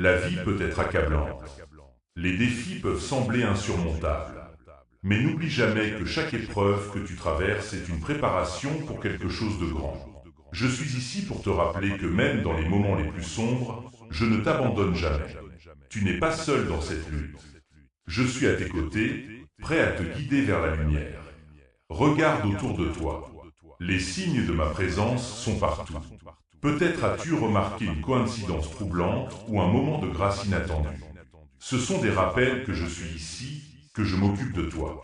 La vie peut être accablante. Les défis peuvent sembler insurmontables. Mais n'oublie jamais que chaque épreuve que tu traverses est une préparation pour quelque chose de grand. Je suis ici pour te rappeler que même dans les moments les plus sombres, je ne t'abandonne jamais. Tu n'es pas seul dans cette lutte. Je suis à tes côtés, prêt à te guider vers la lumière. Regarde autour de toi. Les signes de ma présence sont partout. Peut-être as-tu remarqué une coïncidence troublante ou un moment de grâce inattendu. Ce sont des rappels que je suis ici, que je m'occupe de toi.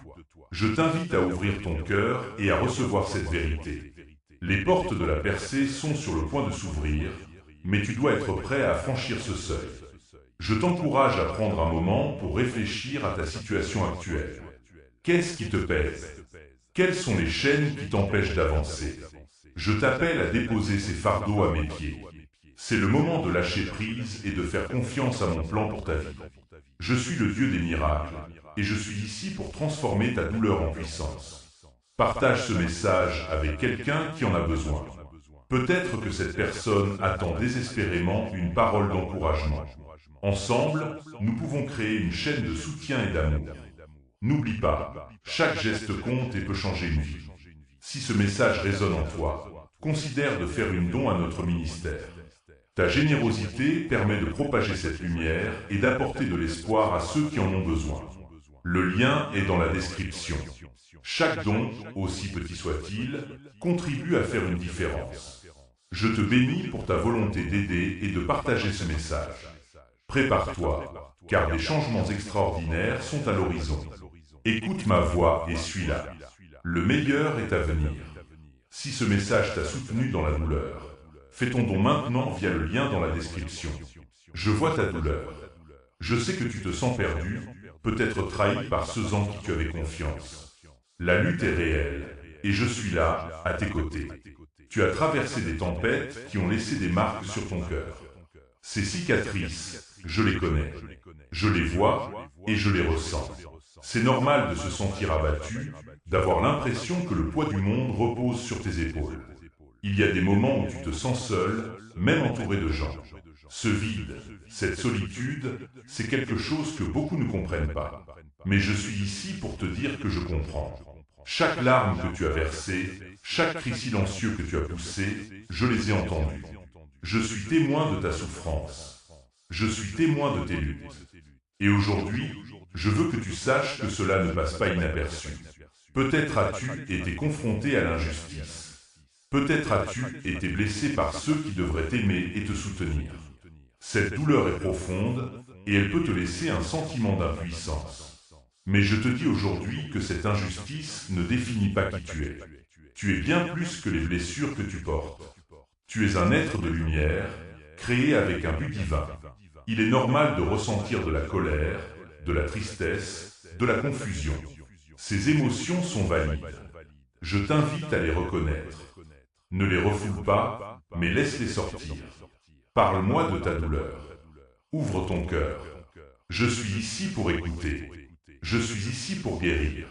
Je t'invite à ouvrir ton cœur et à recevoir cette vérité. Les portes de la percée sont sur le point de s'ouvrir, mais tu dois être prêt à franchir ce seuil. Je t'encourage à prendre un moment pour réfléchir à ta situation actuelle. Qu'est-ce qui te pèse? Quelles sont les chaînes qui t'empêchent d'avancer? Je t'appelle à déposer ces fardeaux à mes pieds. C'est le moment de lâcher prise et de faire confiance à mon plan pour ta vie. Je suis le Dieu des miracles, et je suis ici pour transformer ta douleur en puissance. Partage ce message avec quelqu'un qui en a besoin. Peut-être que cette personne attend désespérément une parole d'encouragement. Ensemble, nous pouvons créer une chaîne de soutien et d'amour. N'oublie pas, chaque geste compte et peut changer une vie. Si ce message résonne en toi, considère de faire une don à notre ministère. Ta générosité permet de propager cette lumière et d'apporter de l'espoir à ceux qui en ont besoin. Le lien est dans la description. Chaque don, aussi petit soit-il, contribue à faire une différence. Je te bénis pour ta volonté d'aider et de partager ce message. Prépare-toi, car des changements extraordinaires sont à l'horizon. Écoute ma voix et suis-la. Le meilleur est à venir. Si ce message t'a soutenu dans la douleur, fais ton don maintenant via le lien dans la description. Je vois ta douleur. Je sais que tu te sens perdu, peut-être trahi par ceux en qui tu avais confiance. La lutte est réelle, et je suis là, à tes côtés. Tu as traversé des tempêtes qui ont laissé des marques sur ton cœur. Ces cicatrices, je les connais. Je les vois et je les ressens. C'est normal de se sentir abattu, d'avoir l'impression que le poids du monde repose sur tes épaules. Il y a des moments où tu te sens seul, même entouré de gens. Ce vide, cette solitude, c'est quelque chose que beaucoup ne comprennent pas. Mais je suis ici pour te dire que je comprends. Chaque larme que tu as versée, chaque cri silencieux que tu as poussé, je les ai entendus. Je suis témoin de ta souffrance. Je suis témoin de tes luttes. Et aujourd'hui, je veux que tu saches que cela ne passe pas inaperçu. Peut-être as-tu été confronté à l'injustice. Peut-être as-tu été blessé par ceux qui devraient t'aimer et te soutenir. Cette douleur est profonde et elle peut te laisser un sentiment d'impuissance. Mais je te dis aujourd'hui que cette injustice ne définit pas qui tu es. Tu es bien plus que les blessures que tu portes. Tu es un être de lumière, créé avec un but divin. Il est normal de ressentir de la colère, de la tristesse, de la confusion. Ces émotions sont valides. Je t'invite à les reconnaître. Ne les refoule pas, mais laisse-les sortir. Parle-moi de ta douleur. Ouvre ton cœur. Je suis ici pour écouter. Je suis ici pour guérir.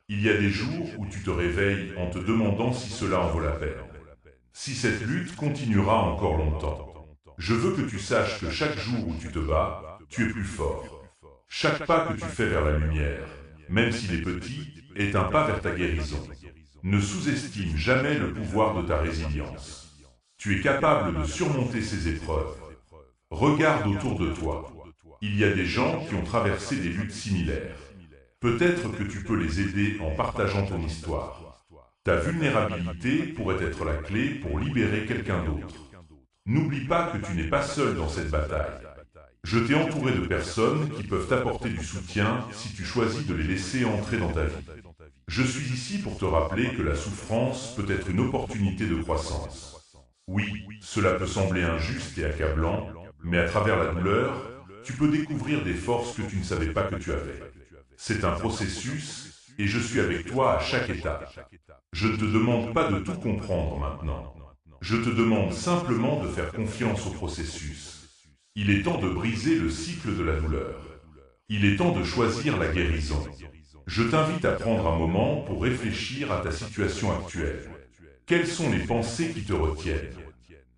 Il y a des jours où tu te réveilles en te demandant si cela en vaut la peine. Si cette lutte continuera encore longtemps. Je veux que tu saches que chaque jour où tu te bats, tu es plus fort. Chaque pas que tu fais vers la lumière, même s'il est petit, est un pas vers ta guérison. Ne sous-estime jamais le pouvoir de ta résilience. Tu es capable de surmonter ces épreuves. Regarde autour de toi. Il y a des gens qui ont traversé des luttes similaires. Peut-être que tu peux les aider en partageant ton histoire. Ta vulnérabilité pourrait être la clé pour libérer quelqu'un d'autre. N'oublie pas que tu n'es pas seul dans cette bataille. Je t'ai entouré de personnes qui peuvent t'apporter du soutien si tu choisis de les laisser entrer dans ta vie. Je suis ici pour te rappeler que la souffrance peut être une opportunité de croissance. Oui, cela peut sembler injuste et accablant, mais à travers la douleur, tu peux découvrir des forces que tu ne savais pas que tu avais. C'est un processus, et je suis avec toi à chaque étape. Je ne te demande pas de tout comprendre maintenant. Je te demande simplement de faire confiance au processus. Il est temps de briser le cycle de la douleur. Il est temps de choisir la guérison. Je t'invite à prendre un moment pour réfléchir à ta situation actuelle. Quelles sont les pensées qui te retiennent?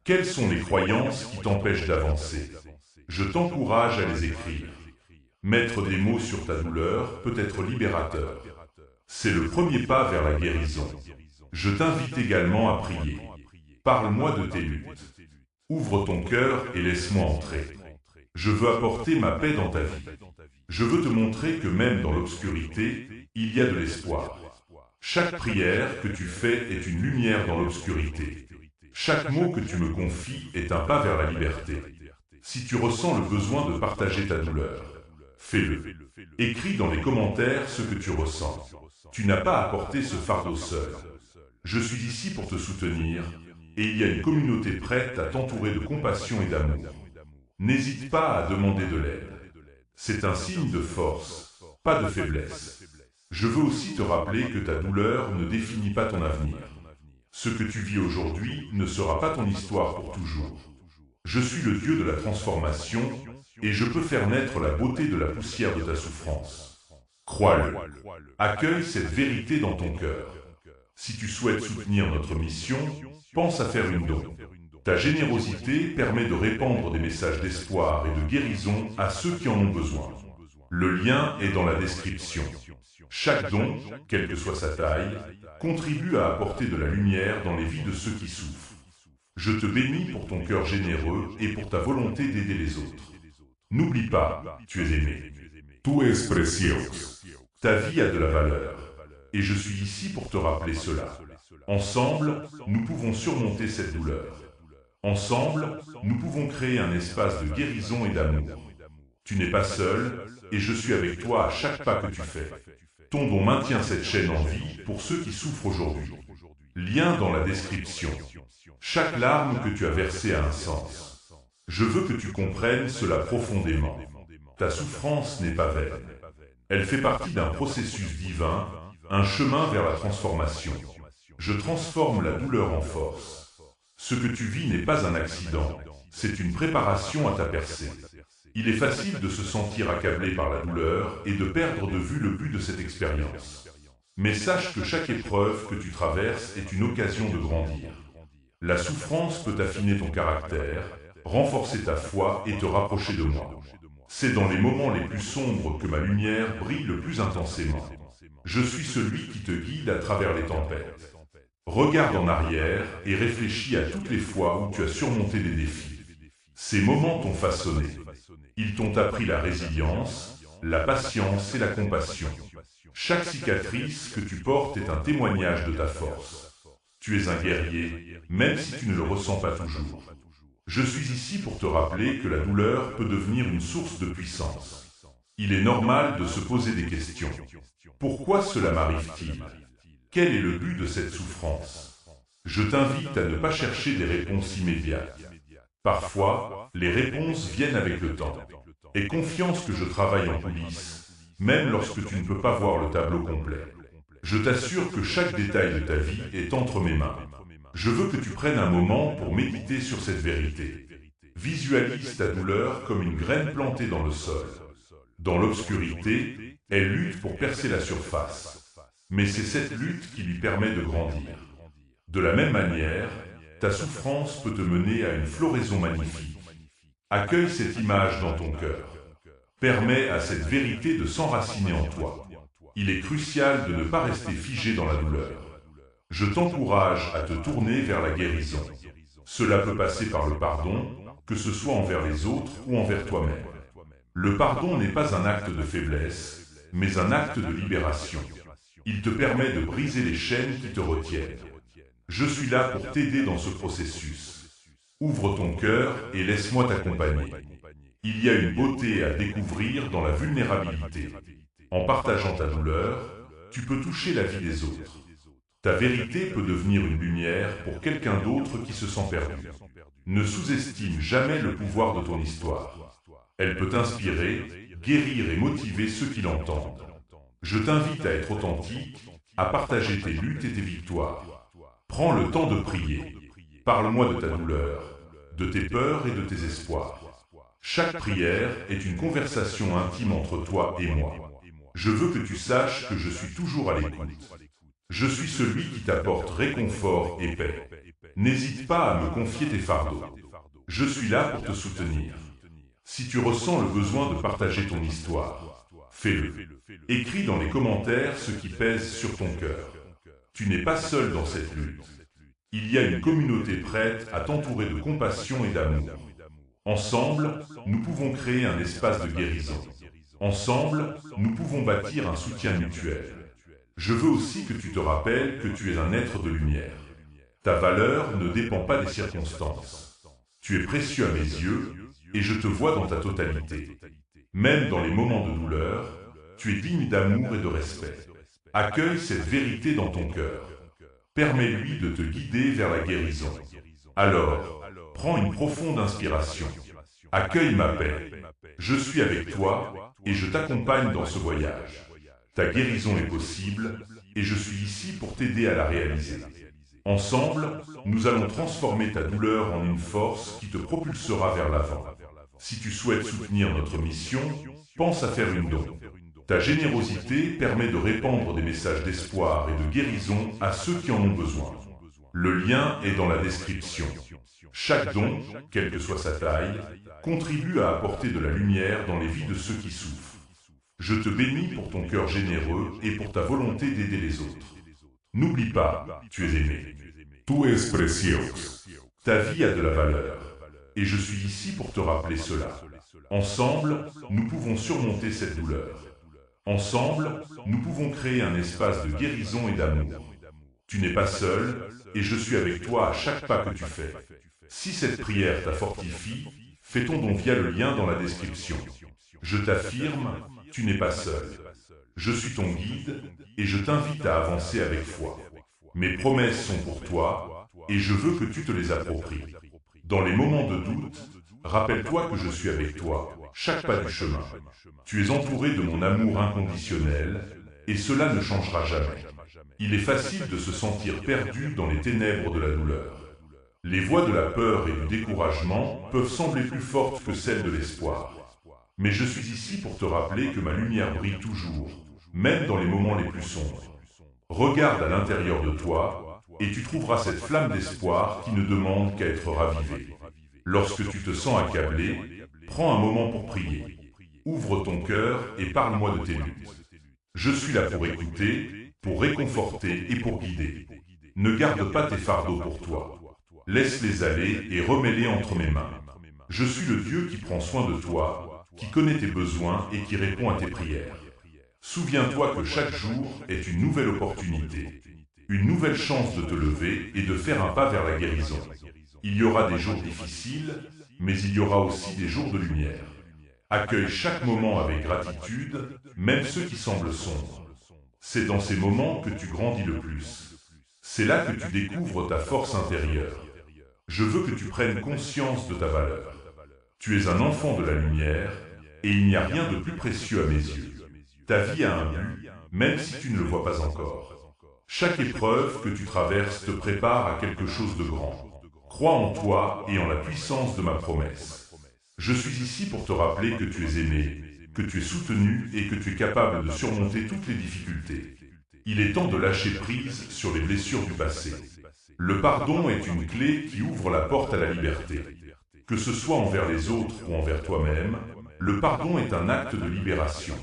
Quelles sont les croyances qui t'empêchent d'avancer? Je t'encourage à les écrire. Mettre des mots sur ta douleur peut être libérateur. C'est le premier pas vers la guérison. Je t'invite également à prier. Parle-moi de tes luttes. Ouvre ton cœur et laisse-moi entrer. Je veux apporter ma paix dans ta vie. Je veux te montrer que même dans l'obscurité, il y a de l'espoir. Chaque prière que tu fais est une lumière dans l'obscurité. Chaque mot que tu me confies est un pas vers la liberté. Si tu ressens le besoin de partager ta douleur, fais-le. Écris dans les commentaires ce que tu ressens. Tu n'as pas à porter ce fardeau seul. Je suis ici pour te soutenir, et il y a une communauté prête à t'entourer de compassion et d'amour. N'hésite pas à demander de l'aide. C'est un signe de force, pas de faiblesse. Je veux aussi te rappeler que ta douleur ne définit pas ton avenir. Ce que tu vis aujourd'hui ne sera pas ton histoire pour toujours. Je suis le Dieu de la transformation, et je peux faire naître la beauté de la poussière de ta souffrance. Crois-le. Accueille cette vérité dans ton cœur. Si tu souhaites soutenir notre mission, pense à faire une don. Ta générosité permet de répandre des messages d'espoir et de guérison à ceux qui en ont besoin. Le lien est dans la description. Chaque don, quelle que soit sa taille, contribue à apporter de la lumière dans les vies de ceux qui souffrent. Je te bénis pour ton cœur généreux et pour ta volonté d'aider les autres. N'oublie pas, tu es aimé. Tu es precioso. Ta vie a de la valeur. Et je suis ici pour te rappeler cela. Ensemble, nous pouvons surmonter cette douleur. Ensemble, nous pouvons créer un espace de guérison et d'amour. Tu n'es pas seul, et je suis avec toi à chaque pas que tu fais. Ton don maintient cette chaîne en vie pour ceux qui souffrent aujourd'hui. Lien dans la description. Chaque larme que tu as versée a un sens. Je veux que tu comprennes cela profondément. Ta souffrance n'est pas vaine. Elle fait partie d'un processus divin, un chemin vers la transformation. Je transforme la douleur en force. Ce que tu vis n'est pas un accident, c'est une préparation à ta percée. Il est facile de se sentir accablé par la douleur et de perdre de vue le but de cette expérience. Mais sache que chaque épreuve que tu traverses est une occasion de grandir. La souffrance peut affiner ton caractère, renforcer ta foi et te rapprocher de moi. C'est dans les moments les plus sombres que ma lumière brille le plus intensément. Je suis celui qui te guide à travers les tempêtes. Regarde en arrière et réfléchis à toutes les fois où tu as surmonté des défis. Ces moments t'ont façonné. Ils t'ont appris la résilience, la patience et la compassion. Chaque cicatrice que tu portes est un témoignage de ta force. Tu es un guerrier, même si tu ne le ressens pas toujours. Je suis ici pour te rappeler que la douleur peut devenir une source de puissance. Il est normal de se poser des questions. Pourquoi cela m'arrive-t-il ? Quel est le but de cette souffrance? Je t'invite à ne pas chercher des réponses immédiates. Parfois, les réponses viennent avec le temps. Aie confiance que je travaille en coulisses, même lorsque tu ne peux pas voir le tableau complet. Je t'assure que chaque détail de ta vie est entre mes mains. Je veux que tu prennes un moment pour méditer sur cette vérité. Visualise ta douleur comme une graine plantée dans le sol. Dans l'obscurité, elle lutte pour percer la surface. Mais c'est cette lutte qui lui permet de grandir. De la même manière, ta souffrance peut te mener à une floraison magnifique. Accueille cette image dans ton cœur. Permets à cette vérité de s'enraciner en toi. Il est crucial de ne pas rester figé dans la douleur. Je t'encourage à te tourner vers la guérison. Cela peut passer par le pardon, que ce soit envers les autres ou envers toi-même. Le pardon n'est pas un acte de faiblesse, mais un acte de libération. Il te permet de briser les chaînes qui te retiennent. Je suis là pour t'aider dans ce processus. Ouvre ton cœur et laisse-moi t'accompagner. Il y a une beauté à découvrir dans la vulnérabilité. En partageant ta douleur, tu peux toucher la vie des autres. Ta vérité peut devenir une lumière pour quelqu'un d'autre qui se sent perdu. Ne sous-estime jamais le pouvoir de ton histoire. Elle peut inspirer, guérir et motiver ceux qui l'entendent. Je t'invite à être authentique, à partager tes luttes et tes victoires. Prends le temps de prier. Parle-moi de ta douleur, de tes peurs et de tes espoirs. Chaque prière est une conversation intime entre toi et moi. Je veux que tu saches que je suis toujours à l'écoute. Je suis celui qui t'apporte réconfort et paix. N'hésite pas à me confier tes fardeaux. Je suis là pour te soutenir. Si tu ressens le besoin de partager ton histoire, fais-le. Écris dans les commentaires ce qui pèse sur ton cœur. Tu n'es pas seul dans cette lutte. Il y a une communauté prête à t'entourer de compassion et d'amour. Ensemble, nous pouvons créer un espace de guérison. Ensemble, nous pouvons bâtir un soutien mutuel. Je veux aussi que tu te rappelles que tu es un être de lumière. Ta valeur ne dépend pas des circonstances. Tu es précieux à mes yeux et je te vois dans ta totalité. Même dans les moments de douleur, tu es digne d'amour et de respect. Accueille cette vérité dans ton cœur. Permets-lui de te guider vers la guérison. Alors, prends une profonde inspiration. Accueille ma paix. Je suis avec toi et je t'accompagne dans ce voyage. Ta guérison est possible et je suis ici pour t'aider à la réaliser. Ensemble, nous allons transformer ta douleur en une force qui te propulsera vers l'avant. Si tu souhaites soutenir notre mission, pense à faire une don. Ta générosité permet de répandre des messages d'espoir et de guérison à ceux qui en ont besoin. Le lien est dans la description. Chaque don, quelle que soit sa taille, contribue à apporter de la lumière dans les vies de ceux qui souffrent. Je te bénis pour ton cœur généreux et pour ta volonté d'aider les autres. N'oublie pas, tu es aimé. Tu es precioso. Ta vie a de la valeur. Et je suis ici pour te rappeler cela. Ensemble, nous pouvons surmonter cette douleur. Ensemble, nous pouvons créer un espace de guérison et d'amour. Tu n'es pas seul, et je suis avec toi à chaque pas que tu fais. Si cette prière t'a fortifie, fais ton don via le lien dans la description. Je t'affirme, tu n'es pas seul. Je suis ton guide, et je t'invite à avancer avec foi. Mes promesses sont pour toi, et je veux que tu te les appropries. Dans les moments de doute, rappelle-toi que je suis avec toi, chaque pas du chemin. Tu es entouré de mon amour inconditionnel, et cela ne changera jamais. Il est facile de se sentir perdu dans les ténèbres de la douleur. Les voix de la peur et du découragement peuvent sembler plus fortes que celles de l'espoir. Mais je suis ici pour te rappeler que ma lumière brille toujours, même dans les moments les plus sombres. Regarde à l'intérieur de toi, et tu trouveras cette flamme d'espoir qui ne demande qu'à être ravivée. Lorsque tu te sens accablé, prends un moment pour prier. Ouvre ton cœur et parle-moi de tes luttes. Je suis là pour écouter, pour réconforter et pour guider. Ne garde pas tes fardeaux pour toi. Laisse-les aller et remets-les entre mes mains. Je suis le Dieu qui prend soin de toi, qui connaît tes besoins et qui répond à tes prières. Souviens-toi que chaque jour est une nouvelle opportunité, une nouvelle chance de te lever et de faire un pas vers la guérison. Il y aura des jours difficiles, mais il y aura aussi des jours de lumière. Accueille chaque moment avec gratitude, même ceux qui semblent sombres. C'est dans ces moments que tu grandis le plus. C'est là que tu découvres ta force intérieure. Je veux que tu prennes conscience de ta valeur. Tu es un enfant de la lumière, et il n'y a rien de plus précieux à mes yeux. Ta vie a un but, même si tu ne le vois pas encore. Chaque épreuve que tu traverses te prépare à quelque chose de grand. Crois en toi et en la puissance de ma promesse. Je suis ici pour te rappeler que tu es aimé, que tu es soutenu et que tu es capable de surmonter toutes les difficultés. Il est temps de lâcher prise sur les blessures du passé. Le pardon est une clé qui ouvre la porte à la liberté. Que ce soit envers les autres ou envers toi-même, le pardon est un acte de libération.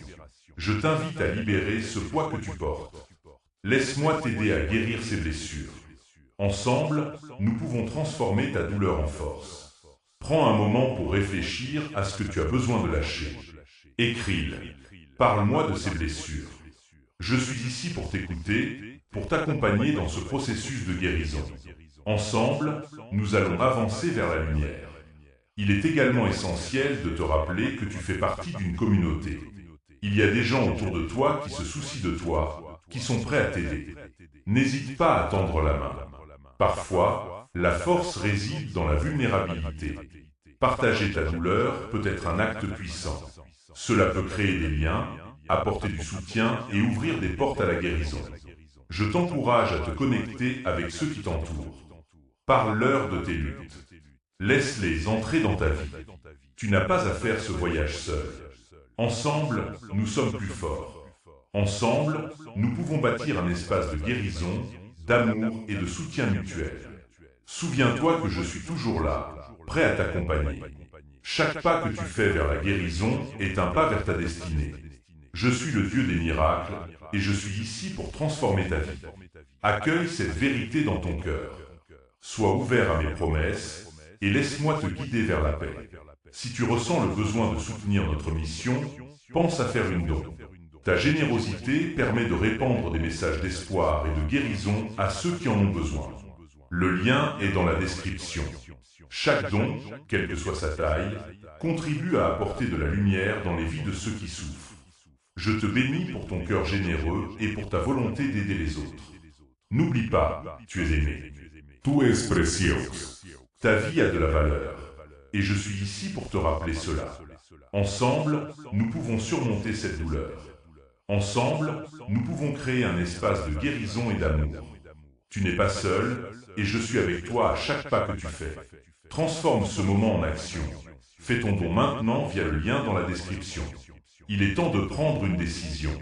Je t'invite à libérer ce poids que tu portes. Laisse-moi t'aider à guérir ces blessures. Ensemble, nous pouvons transformer ta douleur en force. Prends un moment pour réfléchir à ce que tu as besoin de lâcher. Écris-le. Parle-moi de ces blessures. Je suis ici pour t'écouter, pour t'accompagner dans ce processus de guérison. Ensemble, nous allons avancer vers la lumière. Il est également essentiel de te rappeler que tu fais partie d'une communauté. Il y a des gens autour de toi qui se soucient de toi, qui sont prêts à t'aider. N'hésite pas à tendre la main. Parfois, la force réside dans la vulnérabilité. Partager ta douleur peut être un acte puissant. Cela peut créer des liens, apporter du soutien et ouvrir des portes à la guérison. Je t'encourage à te connecter avec ceux qui t'entourent. Parle-leur de tes luttes. Laisse-les entrer dans ta vie. Tu n'as pas à faire ce voyage seul. Ensemble, nous sommes plus forts. Ensemble, nous pouvons bâtir un espace de guérison, d'amour et de soutien mutuel. Souviens-toi que je suis toujours là, prêt à t'accompagner. Chaque pas que tu fais vers la guérison est un pas vers ta destinée. Je suis le Dieu des miracles et je suis ici pour transformer ta vie. Accueille cette vérité dans ton cœur. Sois ouvert à mes promesses et laisse-moi te guider vers la paix. Si tu ressens le besoin de soutenir notre mission, pense à faire une don. Ta générosité permet de répandre des messages d'espoir et de guérison à ceux qui en ont besoin. Le lien est dans la description. Chaque don, quelle que soit sa taille, contribue à apporter de la lumière dans les vies de ceux qui souffrent. Je te bénis pour ton cœur généreux et pour ta volonté d'aider les autres. N'oublie pas, tu es aimé. Tú es precioso. Ta vie a de la valeur, et je suis ici pour te rappeler cela. Ensemble, nous pouvons surmonter cette douleur. Ensemble, nous pouvons créer un espace de guérison et d'amour. Tu n'es pas seul, et je suis avec toi à chaque pas que tu fais. Transforme ce moment en action. Fais ton don maintenant via le lien dans la description. Il est temps de prendre une décision.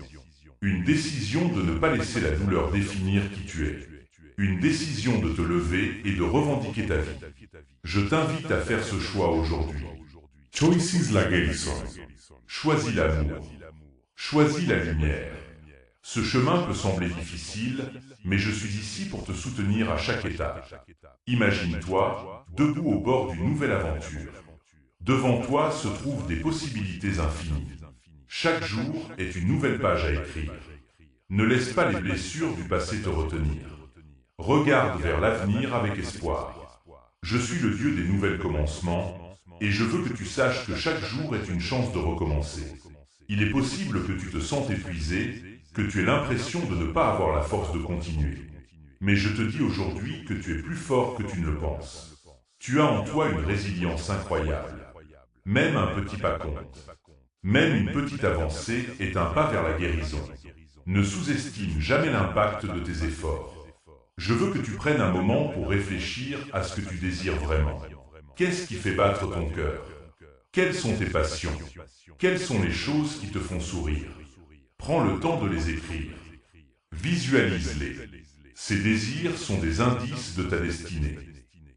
Une décision de ne pas laisser la douleur définir qui tu es. Une décision de te lever et de revendiquer ta vie. Je t'invite à faire ce choix aujourd'hui. Choices la guérison. Choisis l'amour. Choisis la lumière. Ce chemin peut sembler difficile, mais je suis ici pour te soutenir à chaque étape. Imagine-toi, debout au bord d'une nouvelle aventure. Devant toi se trouvent des possibilités infinies. Chaque jour est une nouvelle page à écrire. Ne laisse pas les blessures du passé te retenir. Regarde vers l'avenir avec espoir. Je suis le Dieu des nouvelles commencements, et je veux que tu saches que chaque jour est une chance de recommencer. Il est possible que tu te sentes épuisé, que tu aies l'impression de ne pas avoir la force de continuer. Mais je te dis aujourd'hui que tu es plus fort que tu ne le penses. Tu as en toi une résilience incroyable. Même un petit pas compte. Même une petite avancée est un pas vers la guérison. Ne sous-estime jamais l'impact de tes efforts. Je veux que tu prennes un moment pour réfléchir à ce que tu désires vraiment. Qu'est-ce qui fait battre ton cœur? Quelles sont tes passions? Quelles sont les choses qui te font sourire? Prends le temps de les écrire. Visualise-les. Ces désirs sont des indices de ta destinée.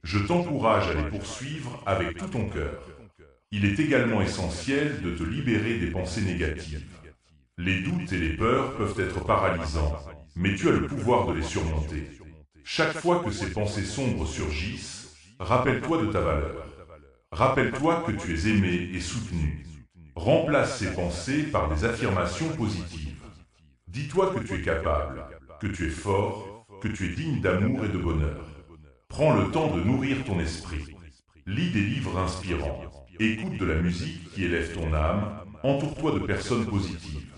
Je t'encourage à les poursuivre avec tout ton cœur. Il est également essentiel de te libérer des pensées négatives. Les doutes et les peurs peuvent être paralysants, mais tu as le pouvoir de les surmonter. Chaque fois que ces pensées sombres surgissent, rappelle-toi de ta valeur. Rappelle-toi que tu es aimé et soutenu. Remplace ces pensées par des affirmations positives. Dis-toi que tu es capable, que tu es fort, que tu es digne d'amour et de bonheur. Prends le temps de nourrir ton esprit. Lis des livres inspirants. Écoute de la musique qui élève ton âme. Entoure-toi de personnes positives.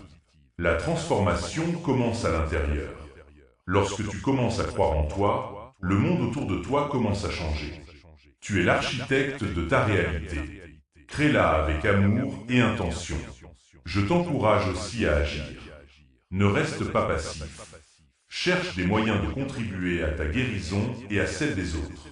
La transformation commence à l'intérieur. Lorsque tu commences à croire en toi, le monde autour de toi commence à changer. Tu es l'architecte de ta réalité. Crée-la avec amour et intention. Je t'encourage aussi à agir. Ne reste pas passif. Cherche des moyens de contribuer à ta guérison et à celle des autres.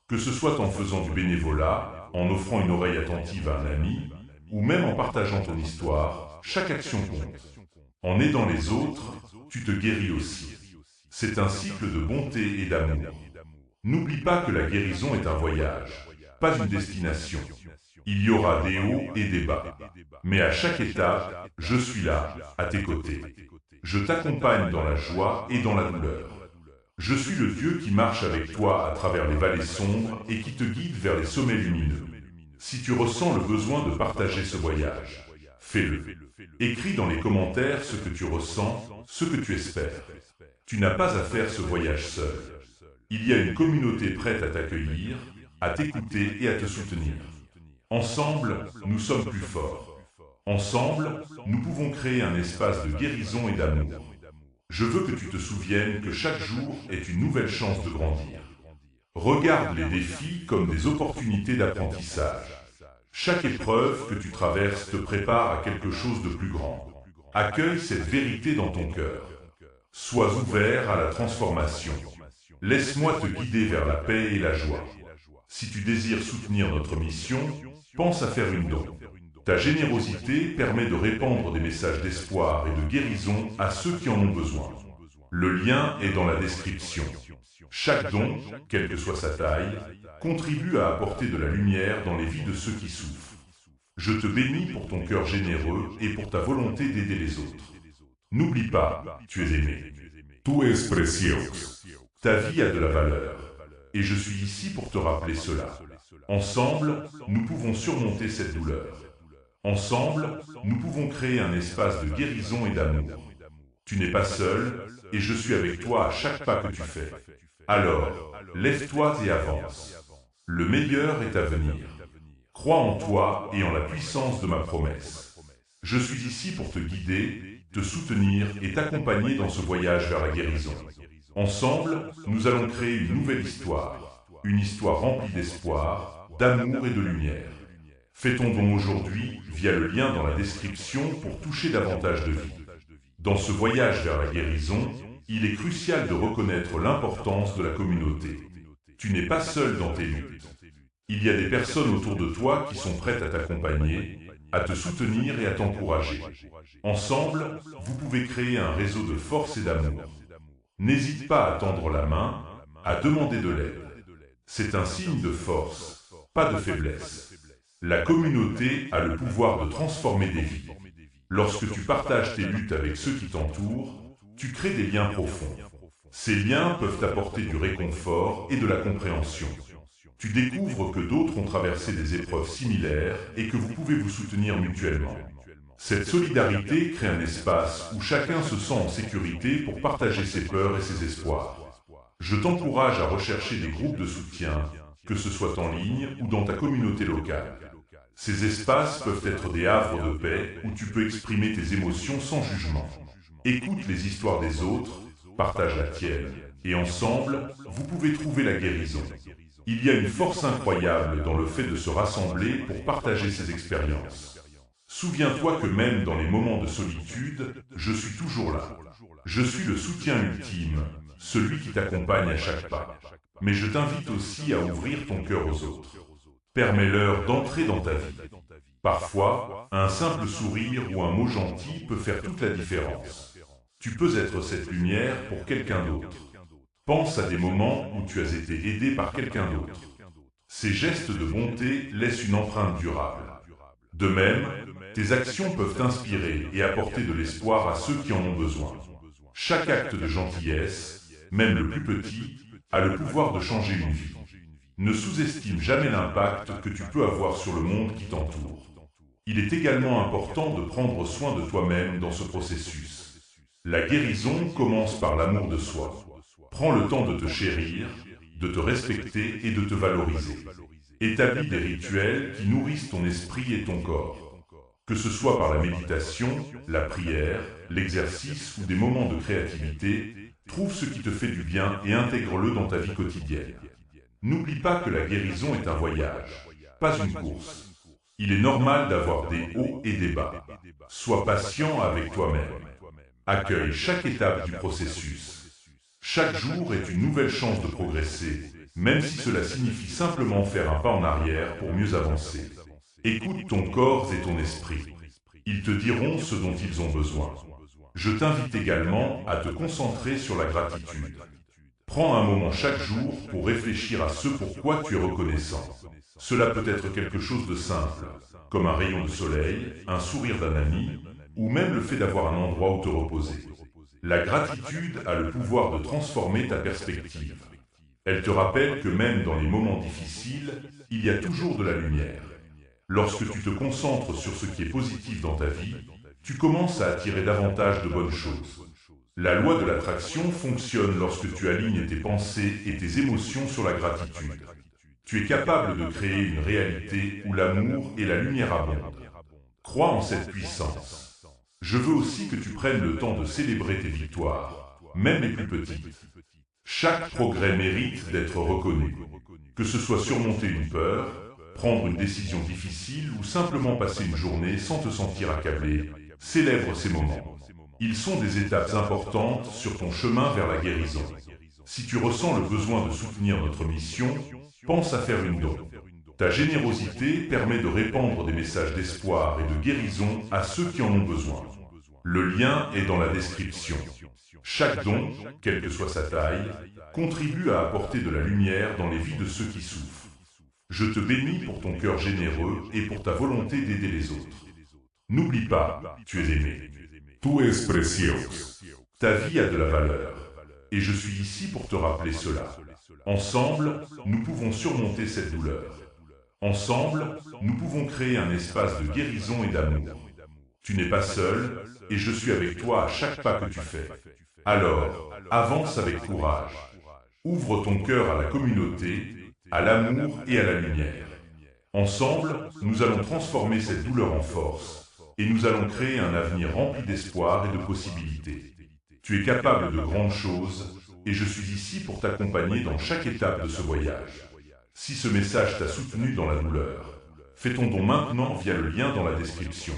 Que ce soit en faisant du bénévolat, en offrant une oreille attentive à un ami, ou même en partageant ton histoire, chaque action compte. En aidant les autres, tu te guéris aussi. C'est un cycle de bonté et d'amour. N'oublie pas que la guérison est un voyage, pas une destination. Il y aura des hauts et des bas. Mais à chaque étape, je suis là, à tes côtés. Je t'accompagne dans la joie et dans la douleur. Je suis le Dieu qui marche avec toi à travers les vallées sombres et qui te guide vers les sommets lumineux. Si tu ressens le besoin de partager ce voyage, fais-le. Écris dans les commentaires ce que tu ressens, ce que tu espères. Tu n'as pas à faire ce voyage seul. Il y a une communauté prête à t'accueillir, à t'écouter et à te soutenir. Ensemble, nous sommes plus forts. Ensemble, nous pouvons créer un espace de guérison et d'amour. Je veux que tu te souviennes que chaque jour est une nouvelle chance de grandir. Regarde les défis comme des opportunités d'apprentissage. Chaque épreuve que tu traverses te prépare à quelque chose de plus grand. Accueille cette vérité dans ton cœur. Sois ouvert à la transformation. Laisse-moi te guider vers la paix et la joie. Si tu désires soutenir notre mission, pense à faire une don. Ta générosité permet de répandre des messages d'espoir et de guérison à ceux qui en ont besoin. Le lien est dans la description. Chaque don, quelle que soit sa taille, contribue à apporter de la lumière dans les vies de ceux qui souffrent. Je te bénis pour ton cœur généreux et pour ta volonté d'aider les autres. N'oublie pas, tu es aimé. Tú es precioso. Ta vie a de la valeur. Et je suis ici pour te rappeler cela. Ensemble, nous pouvons surmonter cette douleur. Ensemble, nous pouvons créer un espace de guérison et d'amour. Tu n'es pas seul, et je suis avec toi à chaque pas que tu fais. Alors, lève-toi et avance. Le meilleur est à venir. Crois en toi et en la puissance de ma promesse. Je suis ici pour te guider, te soutenir et t'accompagner dans ce voyage vers la guérison. Ensemble, nous allons créer une nouvelle histoire, une histoire remplie d'espoir, d'amour et de lumière. Fais ton don aujourd'hui via le lien dans la description pour toucher davantage de vie. Dans ce voyage vers la guérison, il est crucial de reconnaître l'importance de la communauté. Tu n'es pas seul dans tes luttes. Il y a des personnes autour de toi qui sont prêtes à t'accompagner, à te soutenir et à t'encourager. Ensemble, vous pouvez créer un réseau de force et d'amour. N'hésite pas à tendre la main, à demander de l'aide. C'est un signe de force, pas de faiblesse. La communauté a le pouvoir de transformer des vies. Lorsque tu partages tes luttes avec ceux qui t'entourent, tu crées des liens profonds. Ces liens peuvent apporter du réconfort et de la compréhension. Tu découvres que d'autres ont traversé des épreuves similaires et que vous pouvez vous soutenir mutuellement. Cette solidarité crée un espace où chacun se sent en sécurité pour partager ses peurs et ses espoirs. Je t'encourage à rechercher des groupes de soutien, que ce soit en ligne ou dans ta communauté locale. Ces espaces peuvent être des havres de paix où tu peux exprimer tes émotions sans jugement. Écoute les histoires des autres, partage la tienne, et ensemble, vous pouvez trouver la guérison. Il y a une force incroyable dans le fait de se rassembler pour partager ses expériences. Souviens-toi que même dans les moments de solitude, je suis toujours là. Je suis le soutien ultime, celui qui t'accompagne à chaque pas. Mais je t'invite aussi à ouvrir ton cœur aux autres. Permets-leur d'entrer dans ta vie. Parfois, un simple sourire ou un mot gentil peut faire toute la différence. Tu peux être cette lumière pour quelqu'un d'autre. Pense à des moments où tu as été aidé par quelqu'un d'autre. Ces gestes de bonté laissent une empreinte durable. De même, tes actions peuvent inspirer et apporter de l'espoir à ceux qui en ont besoin. Chaque acte de gentillesse, même le plus petit, a le pouvoir de changer une vie. Ne sous-estime jamais l'impact que tu peux avoir sur le monde qui t'entoure. Il est également important de prendre soin de toi-même dans ce processus. La guérison commence par l'amour de soi. Prends le temps de te chérir, de te respecter et de te valoriser. Établis des rituels qui nourrissent ton esprit et ton corps. Que ce soit par la méditation, la prière, l'exercice ou des moments de créativité, trouve ce qui te fait du bien et intègre-le dans ta vie quotidienne. N'oublie pas que la guérison est un voyage, pas une course. Il est normal d'avoir des hauts et des bas. Sois patient avec toi-même. Accueille chaque étape du processus. Chaque jour est une nouvelle chance de progresser, même si cela signifie simplement faire un pas en arrière pour mieux avancer. Écoute ton corps et ton esprit. Ils te diront ce dont ils ont besoin. Je t'invite également à te concentrer sur la gratitude. Prends un moment chaque jour pour réfléchir à ce pourquoi tu es reconnaissant. Cela peut être quelque chose de simple, comme un rayon de soleil, un sourire d'un ami, ou même le fait d'avoir un endroit où te reposer. La gratitude a le pouvoir de transformer ta perspective. Elle te rappelle que même dans les moments difficiles, il y a toujours de la lumière. Lorsque tu te concentres sur ce qui est positif dans ta vie, tu commences à attirer davantage de bonnes choses. La loi de l'attraction fonctionne lorsque tu alignes tes pensées et tes émotions sur la gratitude. Tu es capable de créer une réalité où l'amour et la lumière abondent. Crois en cette puissance. Je veux aussi que tu prennes le temps de célébrer tes victoires, même les plus petites. Chaque progrès mérite d'être reconnu. Que ce soit surmonter une peur, prendre une décision difficile ou simplement passer une journée sans te sentir accablé, célèbre ces moments. Ils sont des étapes importantes sur ton chemin vers la guérison. Si tu ressens le besoin de soutenir notre mission, pense à faire une don. Ta générosité permet de répandre des messages d'espoir et de guérison à ceux qui en ont besoin. Le lien est dans la description. Chaque don, quelle que soit sa taille, contribue à apporter de la lumière dans les vies de ceux qui souffrent. Je te bénis pour ton cœur généreux et pour ta volonté d'aider les autres. N'oublie pas, tu es aimé. Tú es precioso. Ta vie a de la valeur. Et je suis ici pour te rappeler cela. Ensemble, nous pouvons surmonter cette douleur. Ensemble, nous pouvons créer un espace de guérison et d'amour. Tu n'es pas seul, et je suis avec toi à chaque pas que tu fais. Alors, avance avec courage. Ouvre ton cœur à la communauté, à l'amour et à la lumière. Ensemble, nous allons transformer cette douleur en force, et nous allons créer un avenir rempli d'espoir et de possibilités. Tu es capable de grandes choses, et je suis ici pour t'accompagner dans chaque étape de ce voyage. Si ce message t'a soutenu dans la douleur, fais ton don maintenant via le lien dans la description.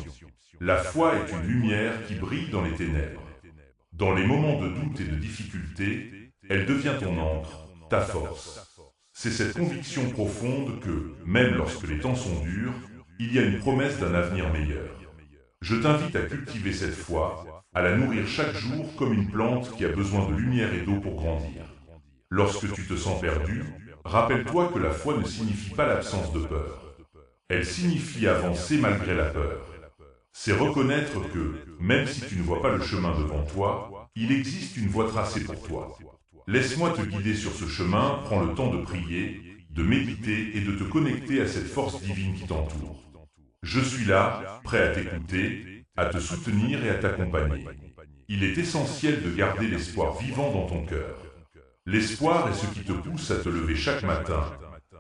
La foi est une lumière qui brille dans les ténèbres. Dans les moments de doute et de difficulté, elle devient ton encre, ta force. C'est cette conviction profonde que, même lorsque les temps sont durs, il y a une promesse d'un avenir meilleur. Je t'invite à cultiver cette foi, à la nourrir chaque jour comme une plante qui a besoin de lumière et d'eau pour grandir. Lorsque tu te sens perdu, rappelle-toi que la foi ne signifie pas l'absence de peur. Elle signifie avancer malgré la peur. C'est reconnaître que, même si tu ne vois pas le chemin devant toi, il existe une voie tracée pour toi. Laisse-moi te guider sur ce chemin, prends le temps de prier, de méditer et de te connecter à cette force divine qui t'entoure. Je suis là, prêt à t'écouter, à te soutenir et à t'accompagner. Il est essentiel de garder l'espoir vivant dans ton cœur. L'espoir est ce qui te pousse à te lever chaque matin,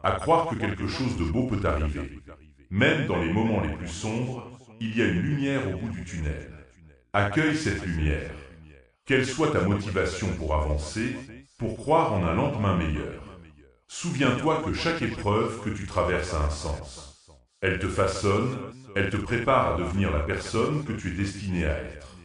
à croire que quelque chose de beau peut arriver. Même dans les moments les plus sombres, il y a une lumière au bout du tunnel. Accueille cette lumière. Quelle soit ta motivation pour avancer, pour croire en un lendemain meilleur. Souviens-toi que chaque épreuve que tu traverses a un sens. Elle te façonne, elle te prépare à devenir la personne que tu es destiné à être.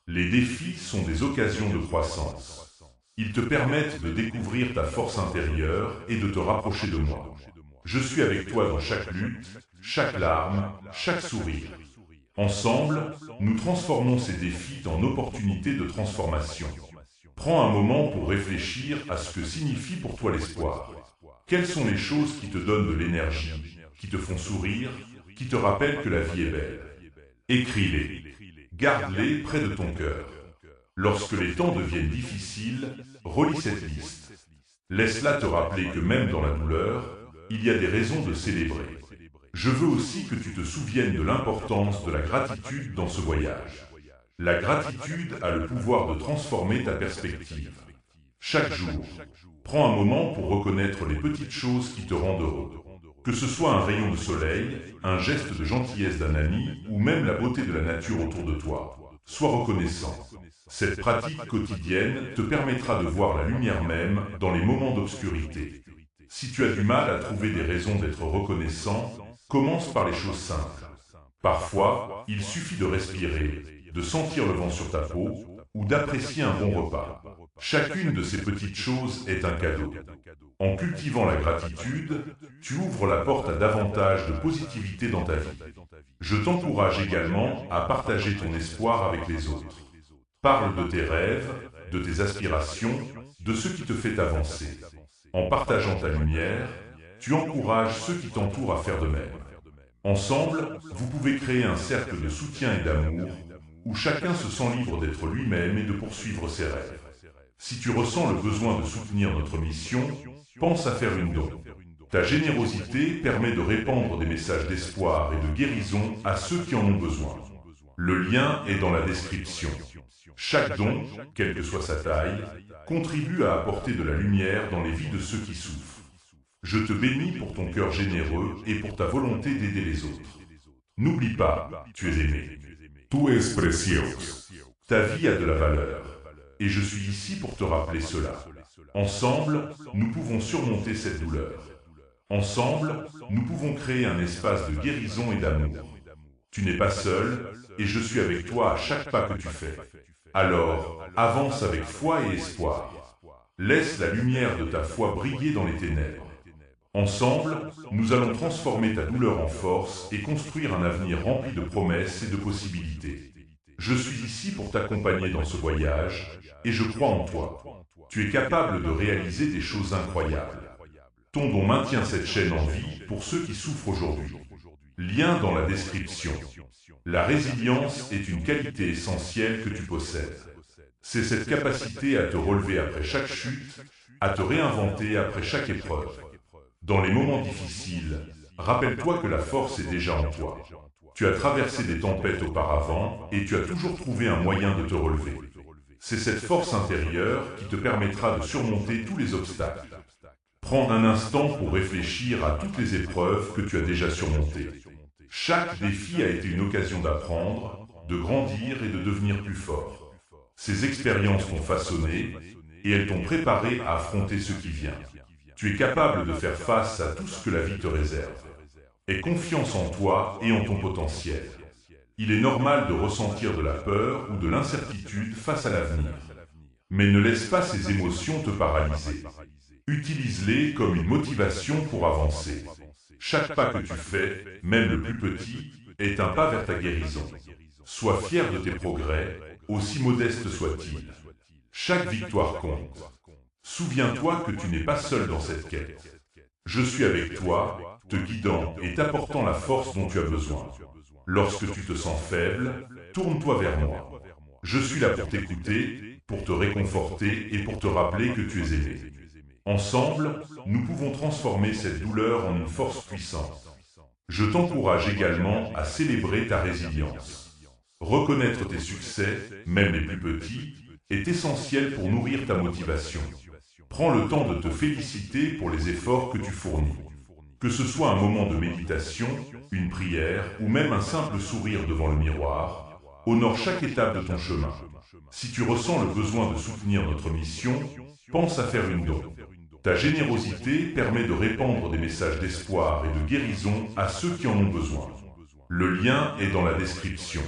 Les défis sont des occasions de croissance. Ils te permettent de découvrir ta force intérieure et de te rapprocher de moi. Je suis avec toi dans chaque lutte, chaque larme, chaque sourire. Ensemble, nous transformons ces défis en opportunités de transformation. Prends un moment pour réfléchir à ce que signifie pour toi l'espoir. Quelles sont les choses qui te donnent de l'énergie, qui te font sourire, qui te rappellent que la vie est belle? Écris-les, garde-les près de ton cœur. Lorsque les temps deviennent difficiles, relis cette liste. Laisse-la te rappeler que même dans la douleur, il y a des raisons de célébrer. Je veux aussi que tu te souviennes de l'importance de la gratitude dans ce voyage. La gratitude a le pouvoir de transformer ta perspective. Chaque jour, prends un moment pour reconnaître les petites choses qui te rendent heureux. Que ce soit un rayon de soleil, un geste de gentillesse d'un ami ou même la beauté de la nature autour de toi. Sois reconnaissant. Cette pratique quotidienne te permettra de voir la lumière même dans les moments d'obscurité. Si tu as du mal à trouver des raisons d'être reconnaissant, commence par les choses simples. Parfois, il suffit de respirer, de sentir le vent sur ta peau ou d'apprécier un bon repas. Chacune de ces petites choses est un cadeau. En cultivant la gratitude, tu ouvres la porte à davantage de positivité dans ta vie. Je t'encourage également à partager ton espoir avec les autres. Parle de tes rêves, de tes aspirations, de ce qui te fait avancer. En partageant ta lumière, tu encourages ceux qui t'entourent à faire de même. Ensemble, vous pouvez créer un cercle de soutien et d'amour, où chacun se sent libre d'être lui-même et de poursuivre ses rêves. Si tu ressens le besoin de soutenir notre mission, pense à faire une don. Ta générosité permet de répandre des messages d'espoir et de guérison à ceux qui en ont besoin. Le lien est dans la description. Chaque don, quelle que soit sa taille, contribue à apporter de la lumière dans les vies de ceux qui souffrent. Je te bénis pour ton cœur généreux et pour ta volonté d'aider les autres. N'oublie pas, tu es aimé. Tú es precioso. Ta vie a de la valeur. Et je suis ici pour te rappeler cela. Ensemble, nous pouvons surmonter cette douleur. Ensemble, nous pouvons créer un espace de guérison et d'amour. Tu n'es pas seul, et je suis avec toi à chaque pas que tu fais. Alors, avance avec foi et espoir. Laisse la lumière de ta foi briller dans les ténèbres. Ensemble, nous allons transformer ta douleur en force et construire un avenir rempli de promesses et de possibilités. Je suis ici pour t'accompagner dans ce voyage, et je crois en toi. Tu es capable de réaliser des choses incroyables. Ton don maintient cette chaîne en vie pour ceux qui souffrent aujourd'hui. Lien dans la description. La résilience est une qualité essentielle que tu possèdes. C'est cette capacité à te relever après chaque chute, à te réinventer après chaque épreuve. Dans les moments difficiles, rappelle-toi que la force est déjà en toi. Tu as traversé des tempêtes auparavant et tu as toujours trouvé un moyen de te relever. C'est cette force intérieure qui te permettra de surmonter tous les obstacles. Prends un instant pour réfléchir à toutes les épreuves que tu as déjà surmontées. Chaque défi a été une occasion d'apprendre, de grandir et de devenir plus fort. Ces expériences t'ont façonné et elles t'ont préparé à affronter ce qui vient. Tu es capable de faire face à tout ce que la vie te réserve. Aie confiance en toi et en ton potentiel. Il est normal de ressentir de la peur ou de l'incertitude face à l'avenir. Mais ne laisse pas ces émotions te paralyser. Utilise-les comme une motivation pour avancer. Chaque pas que tu fais, même le plus petit, est un pas vers ta guérison. Sois fier de tes progrès, aussi modestes soient-ils. Chaque victoire compte. Souviens-toi que tu n'es pas seul dans cette quête. Je suis avec toi, te guidant et t'apportant la force dont tu as besoin. Lorsque tu te sens faible, tourne-toi vers moi. Je suis là pour t'écouter, pour te réconforter et pour te rappeler que tu es aimé. Ensemble, nous pouvons transformer cette douleur en une force puissante. Je t'encourage également à célébrer ta résilience. Reconnaître tes succès, même les plus petits, est essentiel pour nourrir ta motivation. Prends le temps de te féliciter pour les efforts que tu fournis. Que ce soit un moment de méditation, une prière ou même un simple sourire devant le miroir, honore chaque étape de ton chemin. Si tu ressens le besoin de soutenir notre mission, pense à faire une don. Ta générosité permet de répandre des messages d'espoir et de guérison à ceux qui en ont besoin. Le lien est dans la description.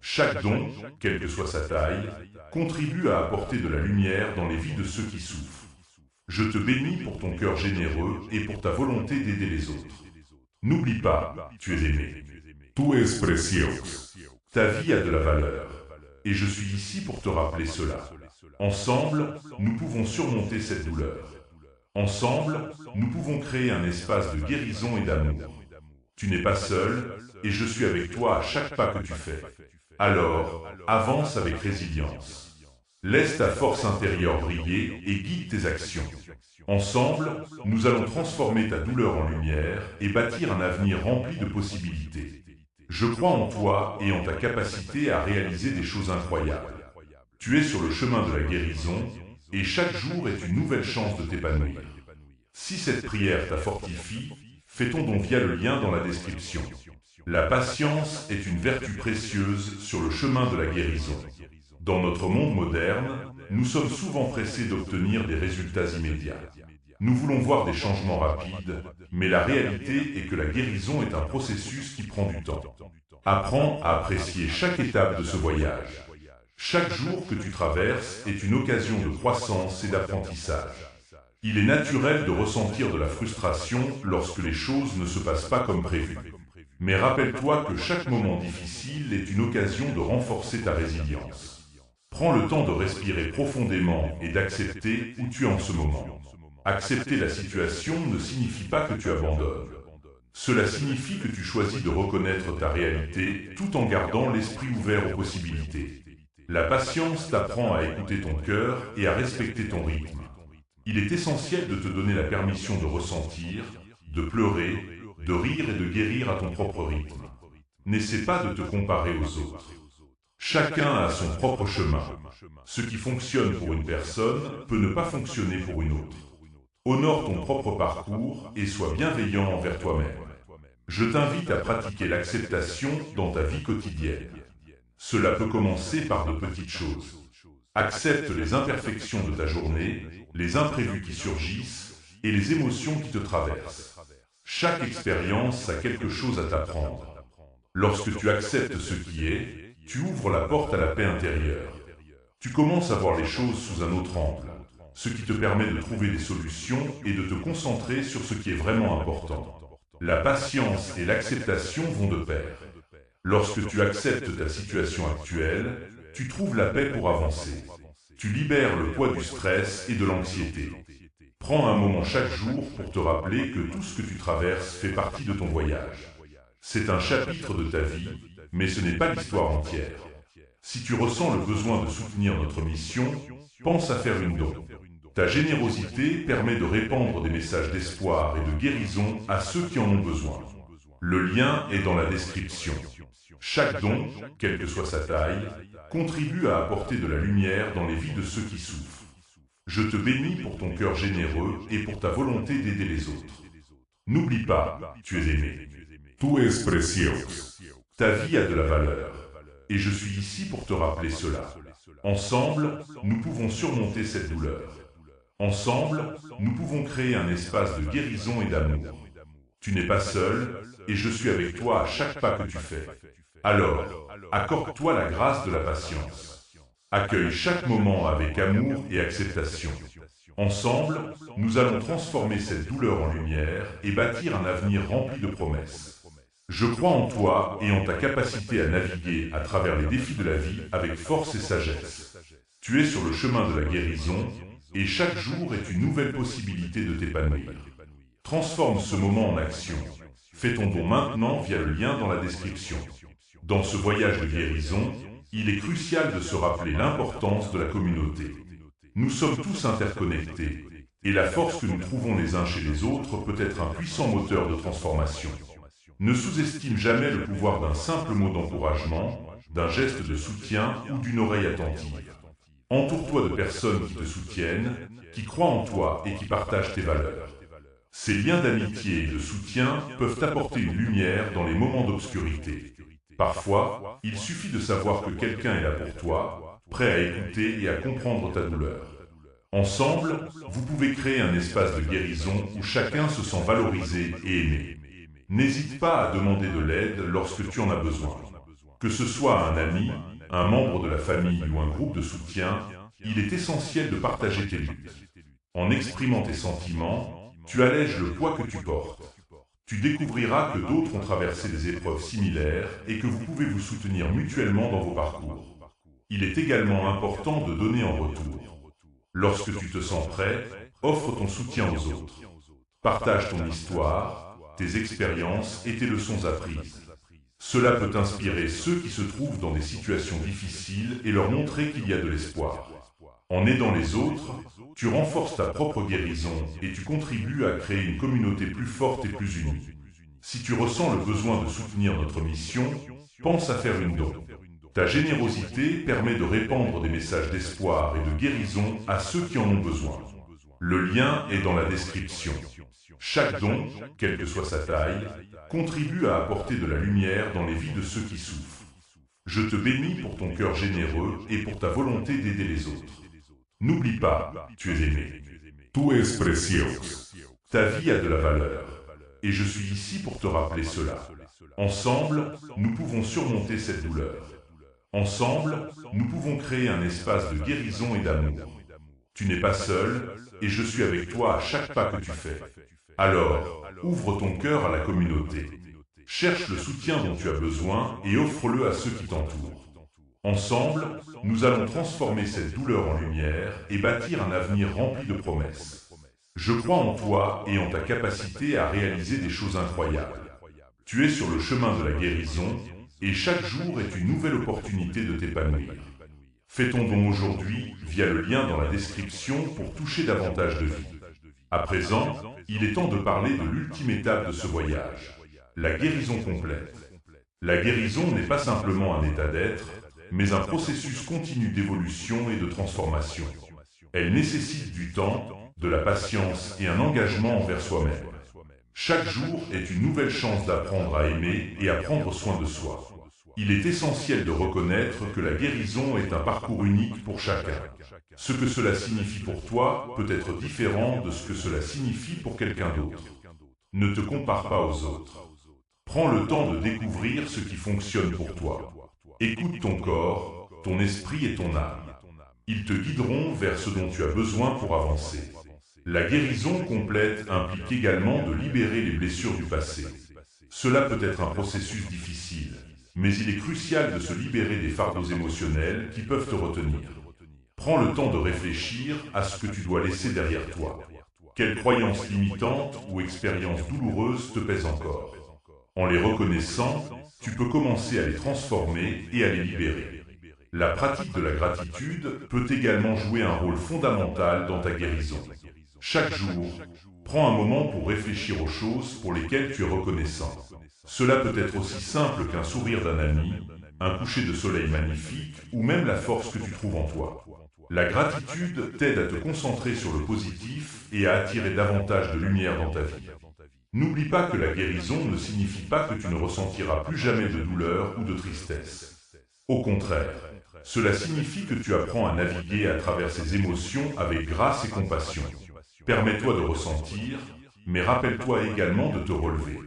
Chaque don, quelle que soit sa taille, contribue à apporter de la lumière dans les vies de ceux qui souffrent. Je te bénis pour ton cœur généreux et pour ta volonté d'aider les autres. N'oublie pas, tu es aimé. Tu es precioso. Ta vie a de la valeur. Et je suis ici pour te rappeler cela. Ensemble, nous pouvons surmonter cette douleur. Ensemble, nous pouvons créer un espace de guérison et d'amour. Tu n'es pas seul, et je suis avec toi à chaque pas que tu fais. Alors, avance avec résilience. Laisse ta force intérieure briller et guide tes actions. Ensemble, nous allons transformer ta douleur en lumière et bâtir un avenir rempli de possibilités. Je crois en toi et en ta capacité à réaliser des choses incroyables. Tu es sur le chemin de la guérison et chaque jour est une nouvelle chance de t'épanouir. Si cette prière t'a fortifie, fais ton don via le lien dans la description. La patience est une vertu précieuse sur le chemin de la guérison. Dans notre monde moderne, nous sommes souvent pressés d'obtenir des résultats immédiats. Nous voulons voir des changements rapides, mais la réalité est que la guérison est un processus qui prend du temps. Apprends à apprécier chaque étape de ce voyage. Chaque jour que tu traverses est une occasion de croissance et d'apprentissage. Il est naturel de ressentir de la frustration lorsque les choses ne se passent pas comme prévu. Mais rappelle-toi que chaque moment difficile est une occasion de renforcer ta résilience. Prends le temps de respirer profondément et d'accepter où tu es en ce moment. Accepter la situation ne signifie pas que tu abandonnes. Cela signifie que tu choisis de reconnaître ta réalité tout en gardant l'esprit ouvert aux possibilités. La patience t'apprend à écouter ton cœur et à respecter ton rythme. Il est essentiel de te donner la permission de ressentir, de pleurer, de rire et de guérir à ton propre rythme. N'essaie pas de te comparer aux autres. Chacun a son propre chemin. Ce qui fonctionne pour une personne peut ne pas fonctionner pour une autre. Honore ton propre parcours et sois bienveillant envers toi-même. Je t'invite à pratiquer l'acceptation dans ta vie quotidienne. Cela peut commencer par de petites choses. Accepte les imperfections de ta journée, les imprévus qui surgissent et les émotions qui te traversent. Chaque expérience a quelque chose à t'apprendre. Lorsque tu acceptes ce qui est, tu ouvres la porte à la paix intérieure. Tu commences à voir les choses sous un autre angle, ce qui te permet de trouver des solutions et de te concentrer sur ce qui est vraiment important. La patience et l'acceptation vont de pair. Lorsque tu acceptes ta situation actuelle, tu trouves la paix pour avancer. Tu libères le poids du stress et de l'anxiété. Prends un moment chaque jour pour te rappeler que tout ce que tu traverses fait partie de ton voyage. C'est un chapitre de ta vie, mais ce n'est pas l'histoire entière. Si tu ressens le besoin de soutenir notre mission, pense à faire une don. Ta générosité permet de répandre des messages d'espoir et de guérison à ceux qui en ont besoin. Le lien est dans la description. Chaque don, quelle que soit sa taille, contribue à apporter de la lumière dans les vies de ceux qui souffrent. Je te bénis pour ton cœur généreux et pour ta volonté d'aider les autres. N'oublie pas, tu es aimé. Tu es precioso. Ta vie a de la valeur. Et je suis ici pour te rappeler cela. Ensemble, nous pouvons surmonter cette douleur. Ensemble, nous pouvons créer un espace de guérison et d'amour. Tu n'es pas seul, et je suis avec toi à chaque pas que tu fais. Alors, accorde-toi la grâce de la patience. Accueille chaque moment avec amour et acceptation. Ensemble, nous allons transformer cette douleur en lumière et bâtir un avenir rempli de promesses. Je crois en toi et en ta capacité à naviguer à travers les défis de la vie avec force et sagesse. Tu es sur le chemin de la guérison et chaque jour est une nouvelle possibilité de t'épanouir. Transforme ce moment en action. Fais ton don maintenant via le lien dans la description. Dans ce voyage de guérison, il est crucial de se rappeler l'importance de la communauté. Nous sommes tous interconnectés, et la force que nous trouvons les uns chez les autres peut être un puissant moteur de transformation. Ne sous-estime jamais le pouvoir d'un simple mot d'encouragement, d'un geste de soutien ou d'une oreille attentive. Entoure-toi de personnes qui te soutiennent, qui croient en toi et qui partagent tes valeurs. Ces liens d'amitié et de soutien peuvent apporter une lumière dans les moments d'obscurité. Parfois, il suffit de savoir que quelqu'un est là pour toi, prêt à écouter et à comprendre ta douleur. Ensemble, vous pouvez créer un espace de guérison où chacun se sent valorisé et aimé. N'hésite pas à demander de l'aide lorsque tu en as besoin. Que ce soit un ami, un membre de la famille ou un groupe de soutien, il est essentiel de partager tes luttes. En exprimant tes sentiments, tu allèges le poids que tu portes. Tu découvriras que d'autres ont traversé des épreuves similaires et que vous pouvez vous soutenir mutuellement dans vos parcours. Il est également important de donner en retour. Lorsque tu te sens prêt, offre ton soutien aux autres. Partage ton histoire, tes expériences et tes leçons apprises. Cela peut inspirer ceux qui se trouvent dans des situations difficiles et leur montrer qu'il y a de l'espoir. En aidant les autres, tu renforces ta propre guérison et tu contribues à créer une communauté plus forte et plus unie. Si tu ressens le besoin de soutenir notre mission, pense à faire une don. Ta générosité permet de répandre des messages d'espoir et de guérison à ceux qui en ont besoin. Le lien est dans la description. Chaque don, quelle que soit sa taille, contribue à apporter de la lumière dans les vies de ceux qui souffrent. Je te bénis pour ton cœur généreux et pour ta volonté d'aider les autres. N'oublie pas, tu es aimé. Tu es precioso. Ta vie a de la valeur, et je suis ici pour te rappeler cela. Ensemble, nous pouvons surmonter cette douleur. Ensemble, nous pouvons créer un espace de guérison et d'amour. Tu n'es pas seul, et je suis avec toi à chaque pas que tu fais. Alors, ouvre ton cœur à la communauté. Cherche le soutien dont tu as besoin et offre-le à ceux qui t'entourent. Ensemble, nous allons transformer cette douleur en lumière et bâtir un avenir rempli de promesses. Je crois en toi et en ta capacité à réaliser des choses incroyables. Tu es sur le chemin de la guérison et chaque jour est une nouvelle opportunité de t'épanouir. Fais ton don aujourd'hui via le lien dans la description pour toucher davantage de vie. À présent, il est temps de parler de l'ultime étape de ce voyage, la guérison complète. La guérison n'est pas simplement un état d'être, mais un processus continu d'évolution et de transformation. Elle nécessite du temps, de la patience et un engagement envers soi-même. Chaque jour est une nouvelle chance d'apprendre à aimer et à prendre soin de soi. Il est essentiel de reconnaître que la guérison est un parcours unique pour chacun. Ce que cela signifie pour toi peut être différent de ce que cela signifie pour quelqu'un d'autre. Ne te compare pas aux autres. Prends le temps de découvrir ce qui fonctionne pour toi. Écoute ton corps, ton esprit et ton âme. Ils te guideront vers ce dont tu as besoin pour avancer. La guérison complète implique également de libérer les blessures du passé. Cela peut être un processus difficile, mais il est crucial de se libérer des fardeaux émotionnels qui peuvent te retenir. Prends le temps de réfléchir à ce que tu dois laisser derrière toi. Quelles croyances limitantes ou expériences douloureuses te pèsent encore? En les reconnaissant, tu peux commencer à les transformer et à les libérer. La pratique de la gratitude peut également jouer un rôle fondamental dans ta guérison. Chaque jour, prends un moment pour réfléchir aux choses pour lesquelles tu es reconnaissant. Cela peut être aussi simple qu'un sourire d'un ami, un coucher de soleil magnifique ou même la force que tu trouves en toi. La gratitude t'aide à te concentrer sur le positif et à attirer davantage de lumière dans ta vie. N'oublie pas que la guérison ne signifie pas que tu ne ressentiras plus jamais de douleur ou de tristesse. Au contraire, cela signifie que tu apprends à naviguer à travers ces émotions avec grâce et compassion. Permets-toi de ressentir, mais rappelle-toi également de te relever.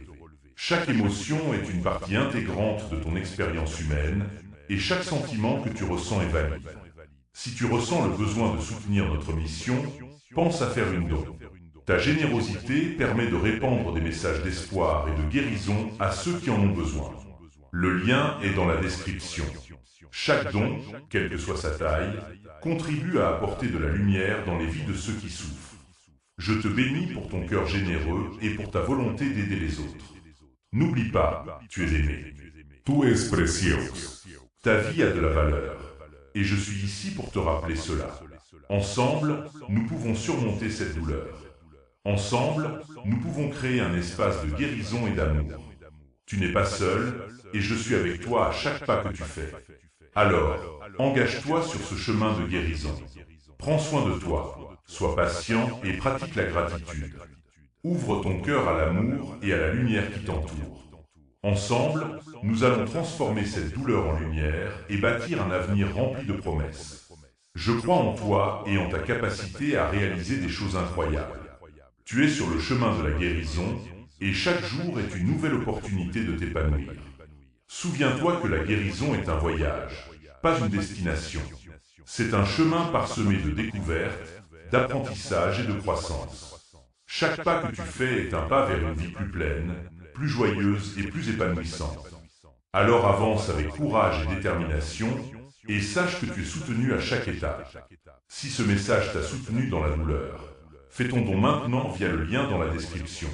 Chaque émotion est une partie intégrante de ton expérience humaine, et chaque sentiment que tu ressens est valide. Si tu ressens le besoin de soutenir notre mission, pense à faire une don. Ta générosité permet de répandre des messages d'espoir et de guérison à ceux qui en ont besoin. Le lien est dans la description. Chaque don, quelle que soit sa taille, contribue à apporter de la lumière dans les vies de ceux qui souffrent. Je te bénis pour ton cœur généreux et pour ta volonté d'aider les autres. N'oublie pas, tu es aimé. Tu es precioso. Ta vie a de la valeur. Et je suis ici pour te rappeler cela. Ensemble, nous pouvons surmonter cette douleur. Ensemble, nous pouvons créer un espace de guérison et d'amour. Tu n'es pas seul, et je suis avec toi à chaque pas que tu fais. Alors, engage-toi sur ce chemin de guérison. Prends soin de toi, sois patient et pratique la gratitude. Ouvre ton cœur à l'amour et à la lumière qui t'entoure. Ensemble, nous allons transformer cette douleur en lumière et bâtir un avenir rempli de promesses. Je crois en toi et en ta capacité à réaliser des choses incroyables. Tu es sur le chemin de la guérison et chaque jour est une nouvelle opportunité de t'épanouir. Souviens-toi que la guérison est un voyage, pas une destination. C'est un chemin parsemé de découvertes, d'apprentissage et de croissance. Chaque pas que tu fais est un pas vers une vie plus pleine, plus joyeuse et plus épanouissante. Alors avance avec courage et détermination et sache que tu es soutenu à chaque étape. Si ce message t'a soutenu dans la douleur, fais ton don maintenant via le lien dans la description.